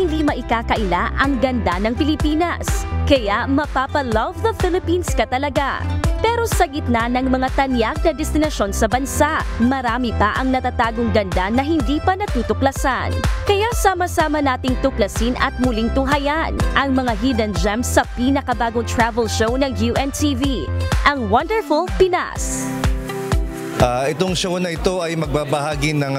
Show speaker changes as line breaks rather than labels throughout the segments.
hindi maikakaila ang ganda ng Pilipinas. Kaya mapapa-love the Philippines ka talaga. Pero sa gitna ng mga tanyag na destinasyon sa bansa, marami pa ang natatagong ganda na hindi pa natutuklasan. Kaya sama-sama nating tuklasin at muling tunghayan ang mga hidden gems sa pinakabagong travel show ng UNTV, ang Wonderful Pinas.
Itong show na ito ay magbabahagi ng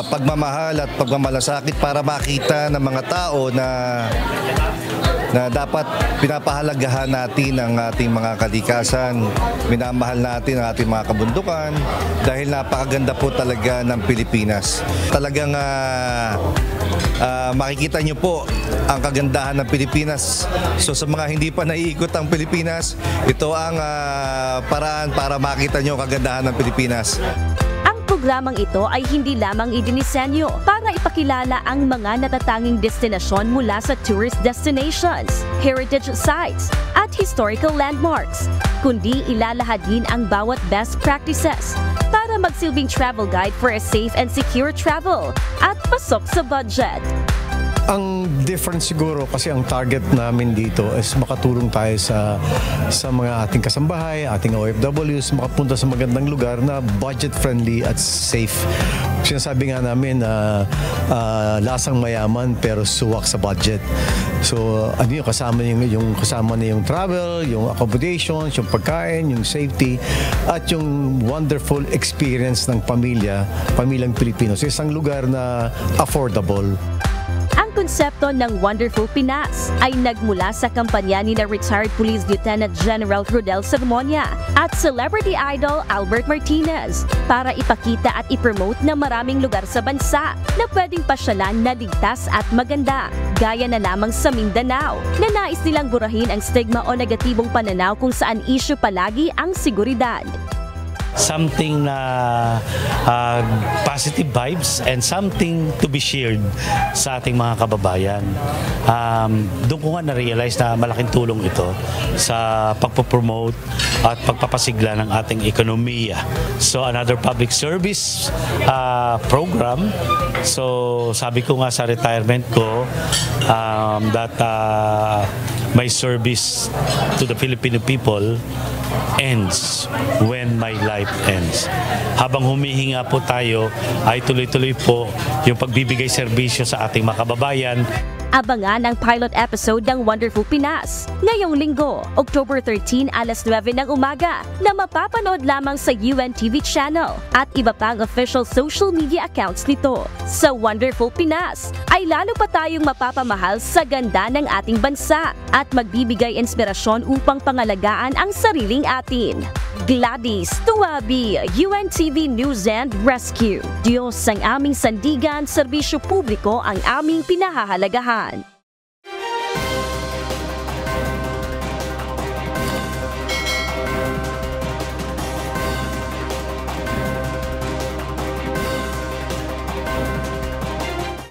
pagmamahal at pagmamalasakit para makita ng mga tao na dapat pinapahalagahan natin ang ating mga kalikasan, minamahal natin ang ating mga kabundukan dahil napakaganda po talaga ng Pilipinas. Talagang makikita nyo po ang kagandahan ng Pilipinas. So sa mga hindi pa naiikot ang Pilipinas, ito ang paraan para makita nyo ang kagandahan ng Pilipinas.
Programang ito ay hindi lamang idinisenyo para ipakilala ang mga natatanging destinasyon mula sa tourist destinations, heritage sites, at historical landmarks, kundi ilalahad din ang bawat best practices para magsilbing travel guide for a safe and secure travel at pasok sa budget.
Ang difference siguro kasi ang target namin dito is makatulong tayo sa mga ating kasambahay, ating OFWs, makapunta sa magandang lugar na budget-friendly at safe. Sinasabi nga namin na lasang mayaman pero suwak sa budget. So ano yung kasama na yung travel, yung accommodations, yung pagkain, yung safety, at yung wonderful experience ng pamilyang Pilipino sa isang lugar na affordable.
Ang konsepto ng Wonderful Pinas ay nagmula sa kampanya ni retired Police Lieutenant General Rodel Sermonia at celebrity idol Albert Martinez para ipakita at ipromote na maraming lugar sa bansa na pwedeng pasyalan na ligtas at maganda, gaya na lamang sa Mindanao na nais nilang burahin ang stigma o negatibong pananaw kung saan issue palagi ang seguridad.
Something na positive vibes and something to be shared sa ating mga kababayan. Doon ko nga na-realize na malaking tulong ito sa pagpopromote at pagpapasigla ng ating ekonomiya. So another public service program. So sabi ko nga sa retirement ko that my service to the Filipino people ends when my life ends. Habang humihinga po tayo, ay tuloy-tuloy po yung pagbibigay serbisyo sa ating mga kababayan.
Abangan ang pilot episode ng Wonderful Pinas ngayong linggo, October 13, alas 9 ng umaga, na mapapanood lamang sa UNTV channel at iba pang official social media accounts nito. Sa Wonderful Pinas ay lalo pa tayong mapapamahal sa ganda ng ating bansa at magbibigay inspirasyon upang pangalagaan ang sariling atin. Gladys Tuwabi, UNTV News and Rescue. Diyos ang aming sandigan, serbisyo publiko ang aming pinahahalagahan.